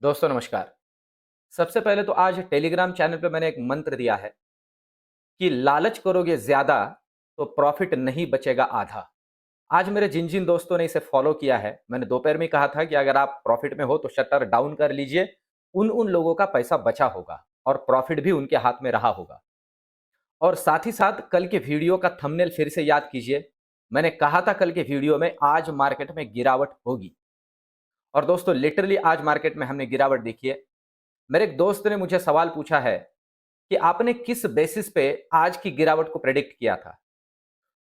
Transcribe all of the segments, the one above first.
दोस्तों नमस्कार। सबसे पहले तो आज टेलीग्राम चैनल पे मैंने एक मंत्र दिया है कि लालच करोगे ज़्यादा तो प्रॉफ़िट नहीं बचेगा आधा। आज मेरे जिन-जिन दोस्तों ने इसे फ़ॉलो किया है, मैंने दोपहर में ही कहा था कि अगर आप प्रॉफ़िट में हो तो शटर डाउन कर लीजिए। उन-उन लोगों का पैसा बचा होगा और प्रॉफ़िट भी उनके हाथ में रहा होगा। और साथ ही साथ कल के वीडियो का थंबनेल फिर से याद कीजिए। मैंने कहा था कल के वीडियो में आज मार्केट में गिरावट होगी और दोस्तों लिटरली आज मार्केट में हमने गिरावट देखी है। मेरे एक दोस्त ने मुझे सवाल पूछा है कि आपने किस बेसिस पे आज की गिरावट को प्रेडिक्ट किया था?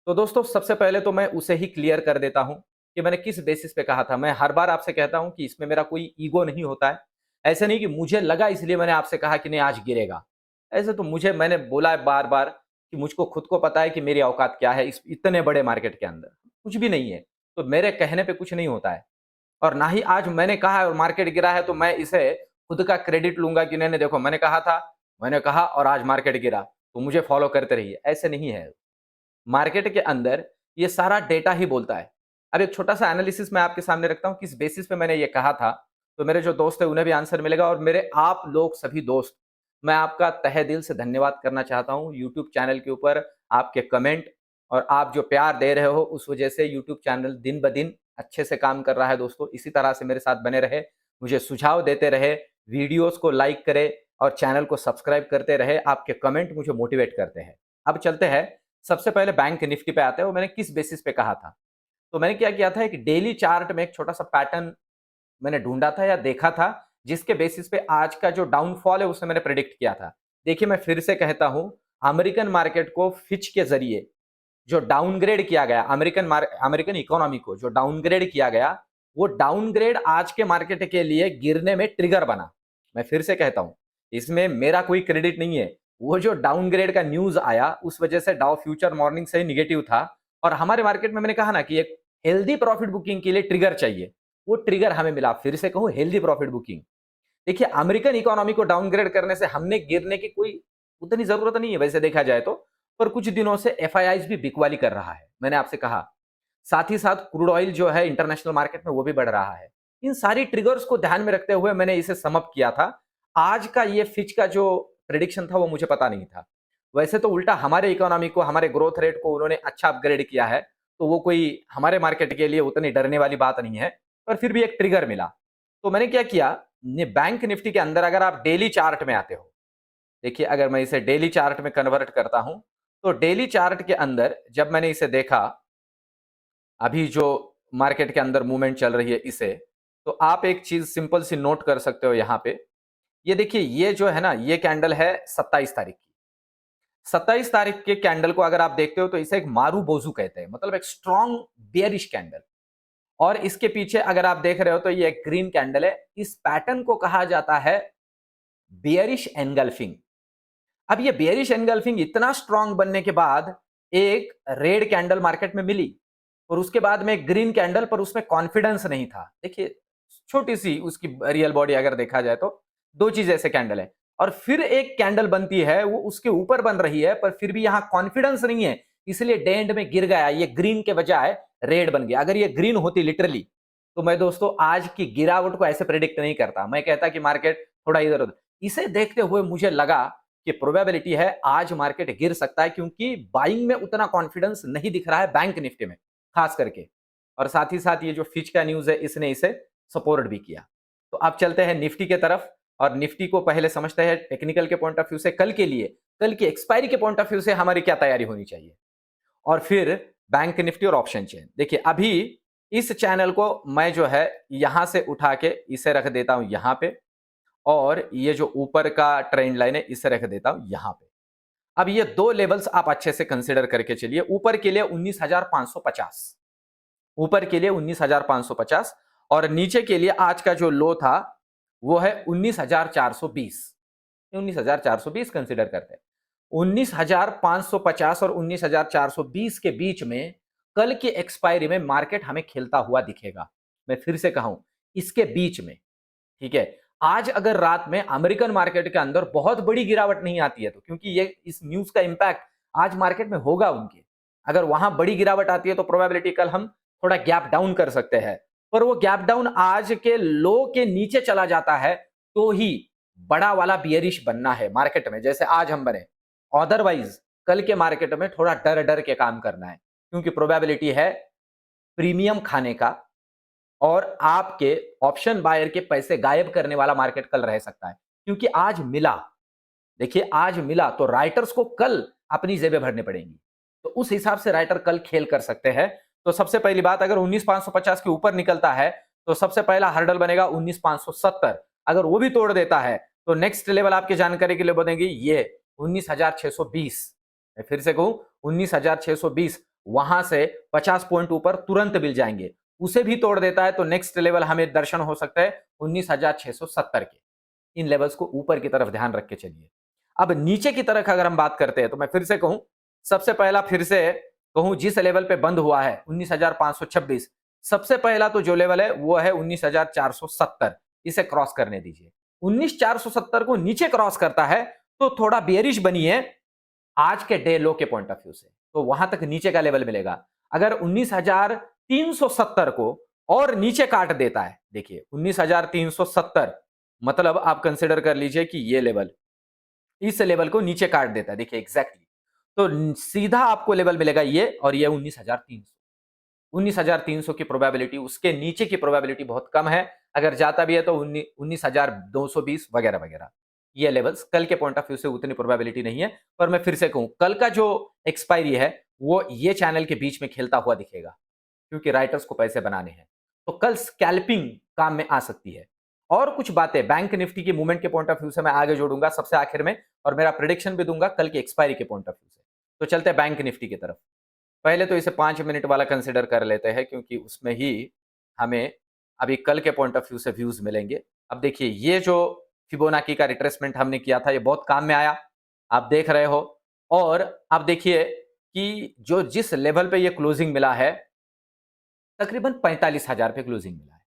तो दोस्तों सबसे पहले तो मैं उसे ही क्लियर कर देता हूं कि मैंने किस बेसिस पे कहा था। मैं हर बार आपसे कहता हूं कि इसमें मेरा कोई ईगो नहीं होता है। ऐसा नहीं कि मुझे लगा इसलिए मैंने आपसे कहा कि नहीं आज गिरेगा। ऐसे तो मैंने बोला है बार-बार कि मुझको खुद को पता है कि मेरी औकात क्या है इस इतने बड़े मार्केट के अंदर। कुछ भी नहीं है। तो मेरे कहने पे कुछ नहीं होता है। और ना ही आज मैंने कहा है और मार्केट गिरा है तो मैं इसे खुद का क्रेडिट लूँगा कि नहीं-नहीं देखो मैंने कहा और आज मार्केट गिरा, तो मुझे फॉलो करते रहिए, ऐसे नहीं है। मार्केट के अंदर ये सारा डेटा ही बोलता है। अब एक छोटा-सा एनालिसिस मैं आपके सामने रखता हूँ, किस बेसिस पे मैंने ये कहा था, तो मेरे जो दोस्त हैं उन्हें भी आंसर मिलेगा और मेरे आप लोग सभी दोस्त, मैं आपका तहे दिल से धन्यवाद करना चाहता हूँ। यूट्यूब चैनल के ऊपर आपके कमेंट और आप जो प्यार दे रहे हो, उस वजह से यूट्यूब चैनल दिन-ब-दिन अच्छे से काम कर रहा है दोस्तों। इसी तरह से मेरे साथ बने रहे, मुझे सुझाव देते रहे, वीडियोज़ को लाइक करें और चैनल को सब्सक्राइब करते रहे। आपके कमेंट मुझे मोटिवेट करते हैं। अब चलते हैं सबसे पहले बैंक निफ्टी पे आते हैं और मैंने किस बेसिस पे कहा था। तो मैंने क्या किया था एक डेली चार्ट में एक छोटा-सा पैटर्न मैंने ढूँढा था या देखा था, जिसके बेसिस पे आज का जो डाउनफॉल है उसे मैंने प्रेडिक्ट किया था। देखिए मैं फिर से कहता हूँ, अमेरिकन मार्केट को फिच के ज़रिए जो डाउनग्रेड किया गया अमेरिकन इकोनॉमी को जो डाउनग्रेड किया गया, वो डाउनग्रेड आज के मार्केट के लिए गिरने में ट्रिगर बना। मैं फिर से कहता हूँ, इसमें मेरा कोई क्रेडिट नहीं है। वो जो डाउनग्रेड का न्यूज़ आया, उस वजह से डाउ फ्यूचर मॉर्निंग से ही नेगेटिव था और हमारे मार्केट में मैंने कहा ना कि एक हेल्दी प्रॉफिट बुकिंग के लिए ट्रिगर चाहिए। वो ट्रिगर हमें मिला। फिर से कहूँ हेल्दी प्रॉफिट बुकिंग। देखिए अमेरिकन इकोनॉमी को डाउनग्रेड करने से हमने गिरने की कोई उतनी जरूरत नहीं है वैसे देखा जाए तो। पर कुछ दिनों से एफआईआईज भी बिकवाली कर रहा है, मैंने आपसे कहा। साथ ही साथ क्रूड ऑयल जो है इंटरनेशनल मार्केट में वो भी बढ़ रहा है। इन सारी ट्रिगर्स को ध्यान में रखते हुए मैंने इसे सम अप किया था। आज का ये फिच का जो प्रेडिक्शन था वो मुझे पता नहीं था। वैसे तो उल्टा हमारे इकोनॉमी को, हमारे ग्रोथ रेट को उन्होंने अच्छा अपग्रेड किया है, तो वो कोई हमारे मार्केट के लिए उतनी डरने वाली बात नहीं है। पर फिर भी एक ट्रिगर मिला। तो मैंने क्या किया, बैंक निफ्टी के अंदर अगर आप डेली चार्ट में आते हो, देखिए अगर मैं इसे डेली चार्ट में कन्वर्ट करता हूं, तो डेली चार्ट के अंदर जब मैंने इसे देखा, अभी जो मार्केट के अंदर मूवमेंट चल रही है इसे, तो आप एक चीज सिंपल सी नोट कर सकते हो यहां पे। ये देखिए, ये जो है ना, ये कैंडल है 27 तारीख की। 27 तारीख के कैंडल को अगर आप देखते हो तो इसे एक मारू बोजू कहते हैं, मतलब एक स्ट्रॉन्ग बियरिश कैंडल। और इसके पीछे अगर आप देख रहे हो तो ये एक ग्रीन कैंडल है। इस पैटर्न को कहा जाता है बियरिश एनगल्फिंग। अब ये बेयरिश एनगल्फिंग इतना स्ट्रांग बनने के बाद एक रेड कैंडल मार्केट में मिली और उसके बाद में एक ग्रीन कैंडल, पर उसमें कॉन्फिडेंस नहीं था। देखिए छोटी सी उसकी रियल बॉडी अगर देखा जाए तो दो चीज ऐसे कैंडल है। और फिर एक कैंडल बनती है, वो उसके ऊपर बन रही है, पर फिर भी यहां कॉन्फिडेंस नहीं है, इसलिए डे एंड में गिर गया। ये ग्रीन के बजाय रेड बन गया। अगर ये ग्रीन होती लिटरली, तो मैं दोस्तों आज की गिरावट को ऐसे प्रेडिक्ट नहीं करता। मैं कहता कि मार्केट थोड़ा इधर उधर। इसे देखते हुए मुझे लगा कि प्रोबेबिलिटी है आज मार्केट गिर सकता है, क्योंकि बाइंग में उतना कॉन्फिडेंस नहीं दिख रहा है बैंक निफ्टी में खास करके। और साथ ही साथ ये जो फिच का न्यूज है इसने इसे सपोर्ट भी किया। तो अब चलते हैं निफ्टी के तरफ और निफ्टी को पहले समझते हैं टेक्निकल के पॉइंट ऑफ व्यू से। कल के लिए, कल की एक्सपायरी के पॉइंट ऑफ व्यू से हमारी क्या तैयारी होनी चाहिए, और फिर बैंक निफ्टी और ऑप्शन चेन। देखिए अभी इस चैनल को मैं जो है यहां से उठा के इसे रख देता हूं यहां पे, और ये जो ऊपर का ट्रेंड लाइन है इसे रख देता हूं यहां पे। अब ये दो लेवल्स आप अच्छे से कंसीडर करके चलिए। ऊपर के लिए 19,550, ऊपर के लिए 19,550 और नीचे के लिए आज का जो लो था वो है 19,420। 19,420 कंसीडर करते हैं। 19,550 और 19,420 के बीच में कल की एक्सपायरी में मार्केट हमें खिलता हुआ दिखेगा। मैं फिर से कहूं, इसके बीच में। ठीक है। आज अगर रात में अमेरिकन मार्केट के अंदर बहुत बड़ी गिरावट नहीं आती है, तो क्योंकि ये इस न्यूज का इंपैक्ट आज मार्केट में होगा उनके, अगर वहां बड़ी गिरावट आती है तो प्रोबेबिलिटी कल हम थोड़ा गैप डाउन कर सकते हैं। पर वो गैप डाउन आज के लो के नीचे चला जाता है तो ही बड़ा वाला बियरिश बनना है मार्केट में, जैसे आज हम बने। अदरवाइज कल के मार्केट में थोड़ा डर डर के काम करना है, क्योंकि प्रोबेबिलिटी है प्रीमियम खाने का और आपके ऑप्शन बायर के पैसे गायब करने वाला मार्केट कल रह सकता है। क्योंकि आज मिला, देखिए आज मिला तो राइटर्स को कल अपनी जेबें भरनी पड़ेंगी, तो उस हिसाब से राइटर कल खेल कर सकते हैं। तो सबसे पहली बात, अगर 19,550 के ऊपर निकलता है तो सबसे पहला हर्डल बनेगा 19,570। अगर वो भी तोड़ देता है तो नेक्स्ट लेवल आपकी जानकारी के लिए बनेगी ये 19,620। मैं फिर से कहूं 19,620, वहां से 50 पॉइंट ऊपर तुरंत मिल जाएंगे। उसे भी तोड़ देता है तो नेक्स्ट लेवल हमें दर्शन हो सकता है 19,670 के। इन लेवल्स को ऊपर की तरफ ध्यान रख के चलिए। अब नीचे की तरफ अगर हम बात करते हैं तो मैं फिर से कहूं, सबसे पहला फिर से कहूं जिस लेवल पे बंद हुआ है 19,526, सबसे पहला तो जो लेवल है वो है 19,470। इसे क्रॉस करने दीजिए। 19,470 को नीचे क्रॉस करता है तो थोड़ा बेयरिश बनिए आज के डे लो के पॉइंट ऑफ व्यू से, तो वहां तक नीचे का लेवल मिलेगा। अगर 19,370 को और नीचे काट देता है, देखिए 19,370 मतलब आप कंसिडर कर लीजिए कि ये लेवल इस लेवल को नीचे काट देता है, देखिए एग्जैक्टली, तो सीधा आपको लेवल मिलेगा ये, और ये 19,300। 19,300 की प्रोबेबिलिटी, उसके नीचे की प्रोबेबिलिटी बहुत कम है। अगर जाता भी है तो 19,220 वगैरह वगैरह। ये लेवल्स कल के पॉइंट ऑफ व्यू से उतनी प्रोबेबिलिटी नहीं है। पर मैं फिर से कहूं, कल का जो एक्सपायरी है वो ये चैनल के बीच में खेलता हुआ दिखेगा, क्योंकि राइटर्स को पैसे बनाने हैं। तो कल स्कैल्पिंग काम में आ सकती है। और कुछ बातें बैंक निफ्टी की मूवमेंट के पॉइंट ऑफ व्यू से मैं आगे जोड़ूंगा सबसे आखिर में, और मेरा प्रेडिक्शन भी दूंगा कल की एक्सपायरी के पॉइंट ऑफ व्यू से। तो चलते हैं बैंक निफ्टी की तरफ। पहले तो इसे 5 मिनट वाला कंसिडर कर लेते हैं, क्योंकि उसमें ही हमें अभी कल के पॉइंट ऑफ व्यू से व्यूज मिलेंगे। अब देखिए, ये जो फिबोनाची का रिट्रेसमेंट हमने किया था ये बहुत काम में आया, आप देख रहे हो। और अब देखिए कि जो जिस लेवल पे ये क्लोजिंग मिला है, तकरीबन 45,000 पे क्लोजिंग मिला है।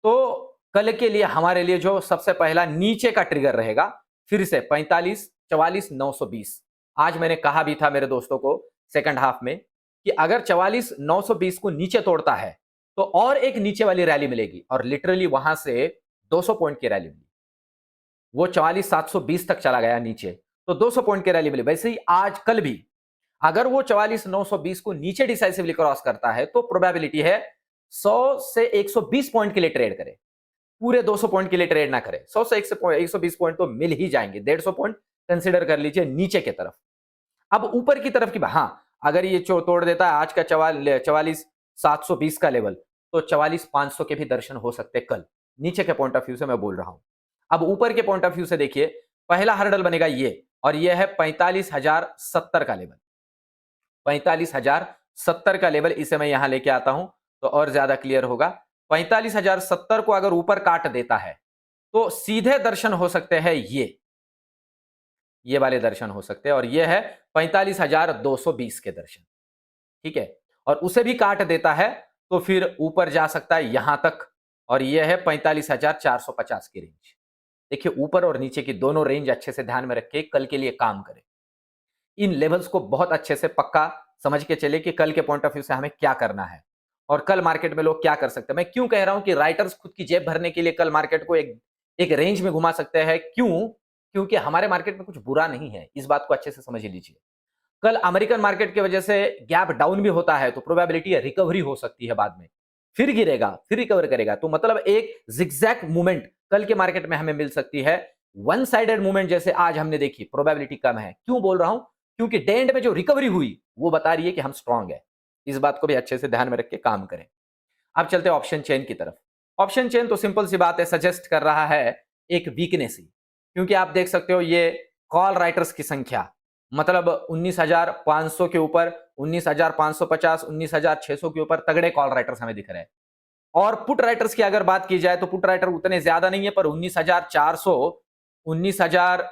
तो कल के लिए हमारे लिए जो सबसे पहला नीचे का ट्रिगर रहेगा फिर से 45, 44,920। आज मैंने कहा भी था मेरे दोस्तों को सेकंड हाफ में कि अगर 44,920 को नीचे तोड़ता है तो और एक नीचे वाली रैली मिलेगी, और लिटरली वहां से 200 पॉइंट की रैली मिली। वो 44,720 तक चला गया नीचे, तो 200 पॉइंट की रैली मिली। वैसे ही आज कल भी अगर वो 44,920 को नीचे डिसाइसिवली क्रॉस करता है तो प्रोबेबिलिटी है 100 से 120 पॉइंट के लिए ट्रेड करे, पूरे 200 पॉइंट के लिए ट्रेड ना करे। 100 से 120 पॉइंट तो मिल ही जाएंगे, 150 पॉइंट कंसिडर कर लीजिए नीचे की तरफ। अब ऊपर की तरफ की, हाँ, अगर ये तोड़ देता है आज का 44,720 का लेवल, तो 44,500 के भी दर्शन हो सकते कल, नीचे के पॉइंट ऑफ व्यू से मैं बोल रहा हूं। अब ऊपर के पॉइंट ऑफ व्यू से देखिए, पहला हर्डल बनेगा ये, और ये है 45,070 का लेवल। 45,070 का लेवल, इसे मैं यहां लेके आता हूं तो और ज्यादा क्लियर होगा। 45,070 को अगर ऊपर काट देता है तो सीधे दर्शन हो सकते हैं ये वाले दर्शन हो सकते हैं, और ये है 45,220 के दर्शन, ठीक है। और उसे भी काट देता है तो फिर ऊपर जा सकता है यहां तक, और ये है 45,450 की रेंज। देखिए, ऊपर और नीचे की दोनों रेंज अच्छे से ध्यान में रख के कल के लिए काम करें। इन लेवल्स को बहुत अच्छे से पक्का समझ के चले कि कल के पॉइंट ऑफ व्यू से हमें क्या करना है, और कल मार्केट में लोग क्या कर सकते हैं। मैं क्यों कह रहा हूं कि राइटर्स खुद की जेब भरने के लिए कल मार्केट को एक रेंज में घुमा सकते हैं, क्यों? क्योंकि हमारे मार्केट में कुछ बुरा नहीं है, इस बात को अच्छे से समझ लीजिए। कल अमेरिकन मार्केट की वजह से गैप डाउन भी होता है तो प्रोबेबिलिटी है रिकवरी हो सकती है बाद में, फिर गिरेगा फिर रिकवर करेगा, तो मतलब एक जिगजैग मूवमेंट कल के मार्केट में हमें मिल सकती है। वन साइडेड मूवमेंट जैसे आज हमने देखी, प्रोबेबिलिटी कम है। क्यों बोल रहा हूं? क्योंकि डे एंड में जो रिकवरी हुई वो बता रही है कि हम स्ट्रांग है। इस बात को भी अच्छे से ध्यान में रख के काम करें। अब चलते हैं ऑप्शन चेन की तरफ। ऑप्शन चेन तो सिंपल सी बात है, सजेस्ट कर रहा है एक वीकनेस ही, क्योंकि आप देख सकते हो ये कॉल राइटर्स की संख्या, मतलब 19,500 के ऊपर, 19,550, 19,600 के ऊपर तगड़े कॉल राइटर्स हमें दिख रहे हैं। और पुट राइटर्स की अगर बात की जाए तो पुट राइटर उतने ज्यादा नहीं है, पर 19,400, 19,000,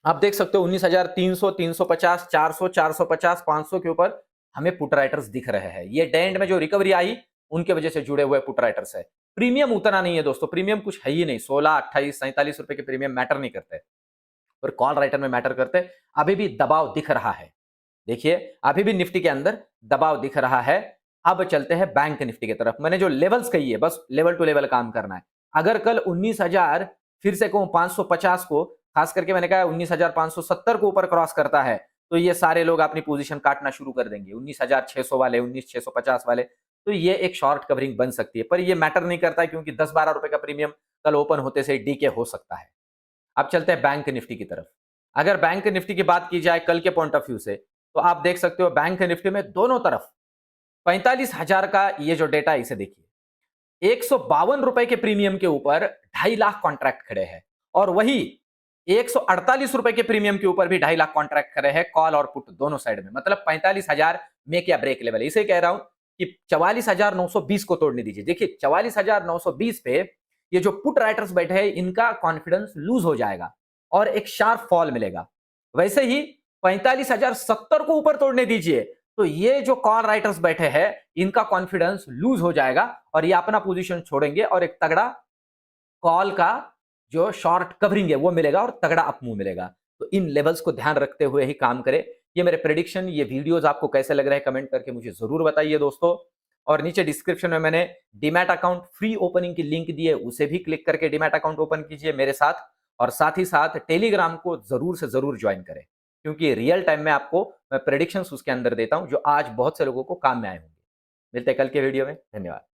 आप देख सकते हो 19,300, 350, 400, 450, 500 के ऊपर हमें पुट राइटर्स दिख रहे हैं। ये डे एंड में जो रिकवरी आई उनके वजह से जुड़े हुए पुट राइटर्स है। प्रीमियम उतना नहीं है दोस्तों, प्रीमियम कुछ है ही नहीं, 16, 28, 47 रुपए के प्रीमियम मैटर नहीं करते, पर कॉल राइटर में मैटर करते। अभी भी दबाव दिख रहा है, देखिए अभी भी निफ्टी के अंदर दबाव दिख रहा है। अब चलते हैं बैंक निफ्टी की तरफ। मैंने जो लेवल्स कही है, बस लेवल टू लेवल काम करना है। अगर कल फिर से कहूं 550 को, खास करके मैंने कहा 19,570 को ऊपर क्रॉस करता है तो ये सारे लोग अपनी पोजीशन काटना शुरू कर देंगे, 19,600 वाले, 19,650 वाले। तो ये एक शॉर्ट कवरिंग बन सकती है, पर ये मैटर नहीं करता क्योंकि 10-12 रुपए का प्रीमियम कल ओपन होते से डीके हो सकता है। अब चलते हैं बैंक निफ्टी की तरफ। अगर बैंक निफ्टी की बात की जाए कल के पॉइंट ऑफ व्यू से, तो आप देख सकते हो बैंक निफ्टी में दोनों तरफ 45,000 का ये जो डेटा है इसे देखिए, 152 रुपए के प्रीमियम के ऊपर 2.5 लाख कॉन्ट्रैक्ट खड़े हैं और वही 148 रुपए के प्रीमियम के ऊपर भी 2.5 लाख कॉन्ट्रैक्ट खड़े हैं, कॉल और पुट दोनों साइड में। मतलब 45,000 मेक या ब्रेक लेवल है। इसे कह रहा हूं कि 44,920 को तोड़ने दीजिए। देखिए 44,920 पे ये जो पुट राइटर्स बैठे हैं इनका कॉन्फिडेंस लूज हो जाएगा और एक शार्प फॉल मिलेगा। वैसे ही 45,070 को ऊपर तोड़ने दीजिए तो ये जो कॉल राइटर्स बैठे हैं इनका कॉन्फिडेंस लूज हो जाएगा और ये अपना पोजीशन छोड़ेंगे और एक तगड़ा कॉल का जो शॉर्ट कवरिंग है वो मिलेगा और तगड़ा अप मूव मिलेगा। तो इन लेवल्स को ध्यान रखते हुए ही काम करें। ये मेरे प्रेडिक्शन, ये वीडियोस आपको कैसे लग रहे हैं कमेंट करके मुझे जरूर बताइए दोस्तों। और नीचे डिस्क्रिप्शन में मैंने डीमैट अकाउंट फ्री ओपनिंग की लिंक दी है, उसे भी क्लिक करके डीमैट अकाउंट ओपन कीजिए मेरे साथ। और साथ ही साथ टेलीग्राम को जरूर से जरूर ज्वाइन करें क्योंकि रियल टाइम में आपको मैं प्रेडिक्शंस उसके अंदर देता हूं जो आज बहुत से लोगों को काम में आए होंगे। मिलते हैं कल के वीडियो में। धन्यवाद।